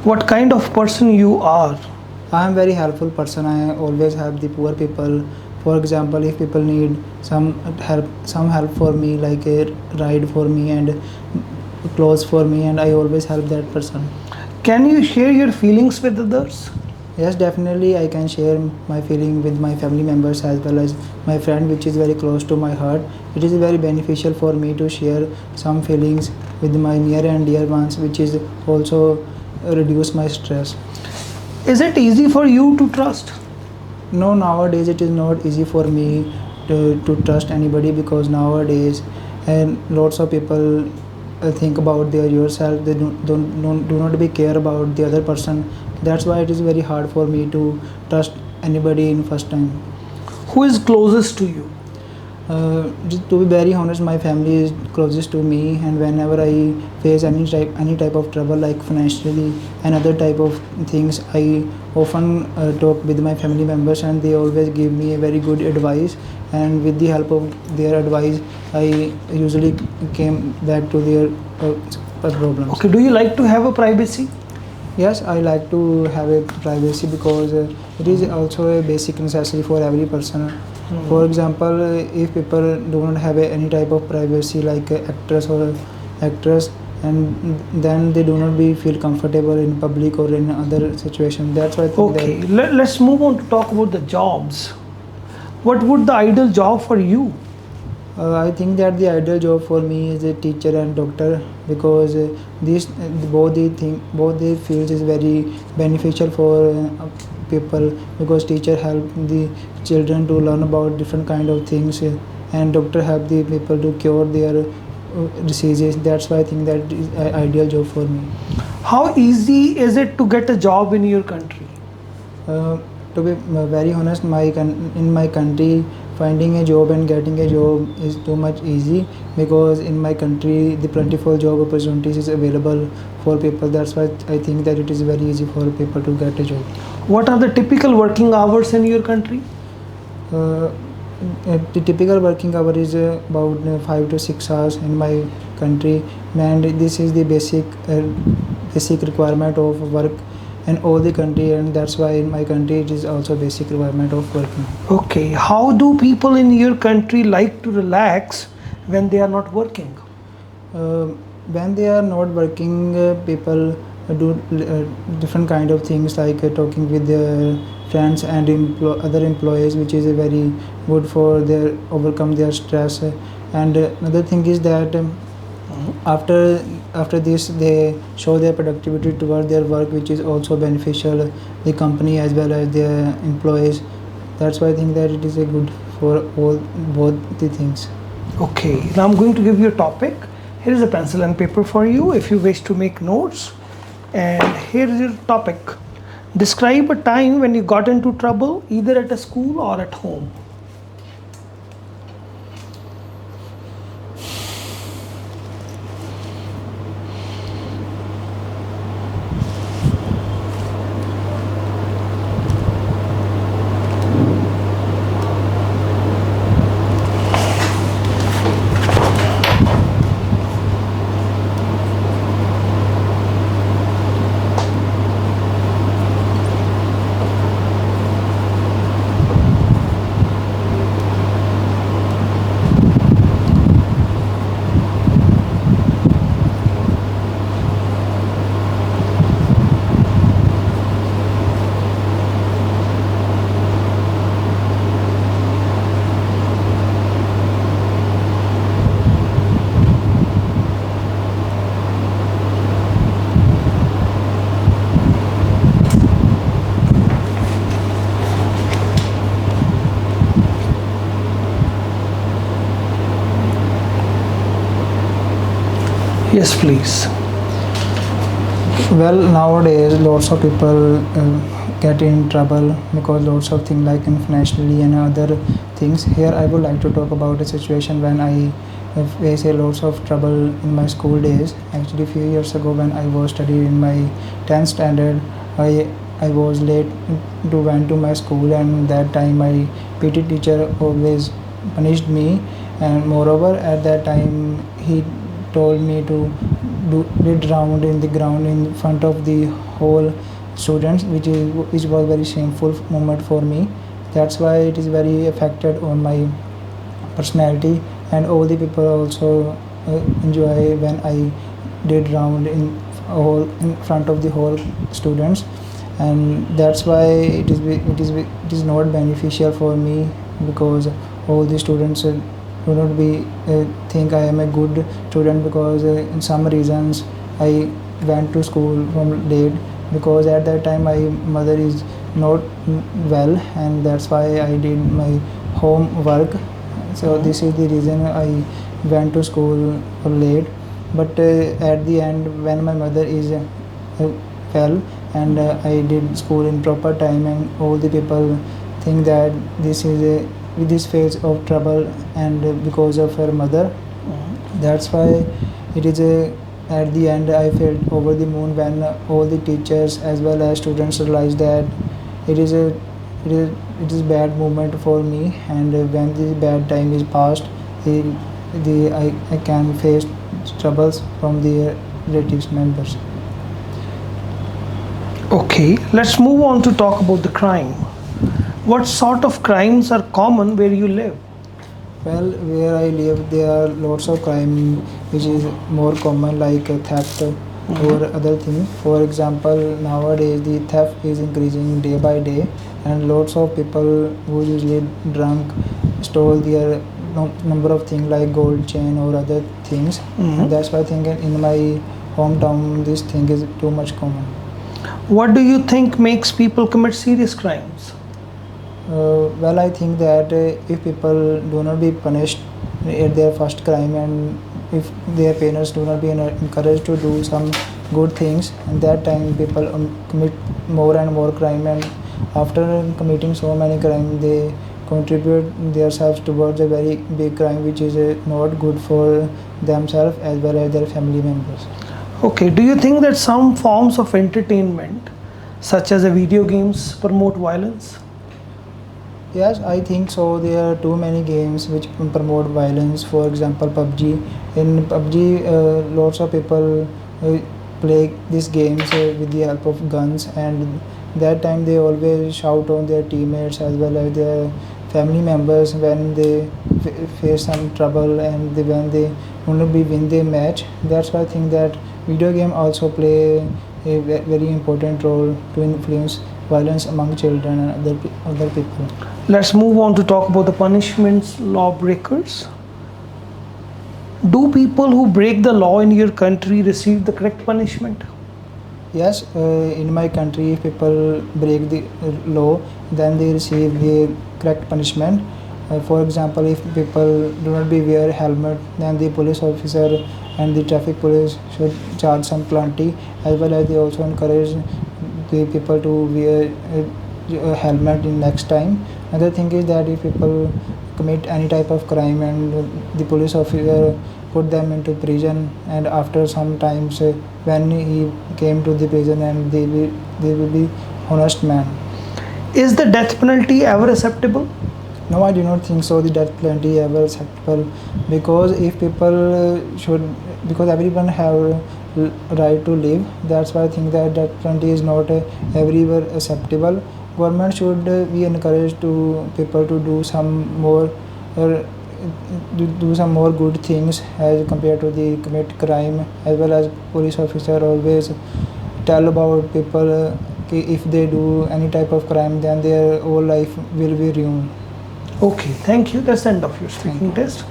What kind of person you are? I am very helpful person. I always help the poor people. For example, if people need some help for me, like a ride for me and clothes for me, and I always help that person. Can you share your feelings with others? Yes, definitely I can share my feeling with my family members as well as my friend, which is very close to my heart. It is very beneficial for me to share some feelings with my near and dear ones, which is also reduce my stress. Is it easy for you to trust? No, nowadays it is not easy for me to trust anybody, because nowadays and lots of people think about their yourself. They do not be care about the other person. That's why it is very hard for me to trust anybody in first time. Who is closest to you? To be very honest, my family is closest to me, and whenever I face any type of trouble, like financially and other type of things, I often talk with my family members, and they always give me a very good advice. And with the help of their advice, I usually came back to their problems. Okay, do you like to have a privacy? Yes, I like to have a privacy, because it is also a basic necessity for every person. For example, if people do not have any type of privacy, like actress or actress, and then they do not feel comfortable in public or in other situations. That's why I think Okay, let's move on to talk about the jobs. What would the ideal job for you? I think that the ideal job for me is a teacher and doctor, because these both the fields is very beneficial for people, because teacher help the children to learn about different kind of things, and doctor help the people to cure their diseases. That's why I think that is an ideal job for me. How easy is it to get a job in your country? To be very honest, in my country, finding a job and getting a job is too much easy, because in my country the plentiful job opportunities is available for people. That's why I think that it is very easy for people to get a job. What are the typical working hours in your country? The typical working hour is about 5 to 6 hours in my country, and this is the basic requirement of work in all the country, and that's why in my country it is also basic requirement of working. Okay, how do people in your country like to relax when they are not working? When they are not working, people do different kind of things, like talking with their friends and other employees, which is very good for their overcome their stress. And another thing is that after this they show their productivity toward their work, which is also beneficial the company as well as their employees. That's why I think that it is a good for all both the things. Okay, now I'm going to give you a topic. Here is a pencil and paper for you if you wish to make notes. And here is your topic. Describe a time when you got into trouble either at a school or at home. Yes, please. Well, nowadays lots of people get in trouble because lots of things like financially and other things. Here I would like to talk about a situation when I face a lots of trouble in my school days. Actually, a few years ago when I was studying in my 10th standard, I was late to went to my school, and that time my PT teacher always punished me. And moreover, at that time he told me to did round in the ground in front of the whole students, which was very shameful moment for me. That's why it is very affected on my personality, and all the people also enjoy when I did round in front of the whole students, and that's why it is not beneficial for me, because all the students do not be think I am a good student, because in some reasons I went to school from late, because at that time my mother is not well, and that's why I did my homework. So this is the reason I went to school late. But at the end, when my mother is well, and I did school in proper time, and all the people think that this is a with this phase of trouble, and because of her mother. That's why it is a at the end I felt over the moon when all the teachers as well as students realized that it is a it is bad moment for me, and when the bad time is past, I can face troubles from the relatives members. Okay, let's move on to talk about the crime. What sort of crimes are common where you live? Well, where I live, there are lots of crime which is more common, like theft or other things. For example, nowadays the theft is increasing day by day, and lots of people who usually drunk stole their number of things like gold chain or other things. And that's why I think in my hometown this thing is too much common. What do you think makes people commit serious crimes? Well, I think that if people do not be punished at their first crime, and if their parents do not be encouraged to do some good things, and that time people commit more and more crime, and after committing so many crime, they contribute themselves towards a very big crime, which is not good for themselves as well as their family members. Okay, do you think that some forms of entertainment, such as video games, promote violence? Yes, I think so. There are too many games which promote violence. For example, PUBG. In PUBG, lots of people play these games with the help of guns, and that time they always shout on their teammates as well as their family members when they face some trouble, and when they only win the match. That's why I think that video game also play a very important role to influence violence among children and other people. Let's move on to talk about the punishments lawbreakers. Do people who break the law in your country receive the correct punishment? Yes, in my country, if people break the law, then they receive the correct punishment. For example, if people do not be wear helmet, then the police officer and the traffic police should charge some penalty, as well as they also encourage the people to wear a helmet in next time. Another thing is that if people commit any type of crime, and the police officer put them into prison, and after some times when he came to the prison, and they will be honest man. Is the death penalty ever acceptable? No, I do not think so. The death penalty ever acceptable, because if people because everyone have right to live. That's why I think that death penalty is not everywhere acceptable. Government should be encouraged to people to do some more do some more good things as compared to the commit crime, as well as police officer always tell about people if they do any type of crime, then their whole life will be ruined. Okay, thank you. That's the end of your speaking test.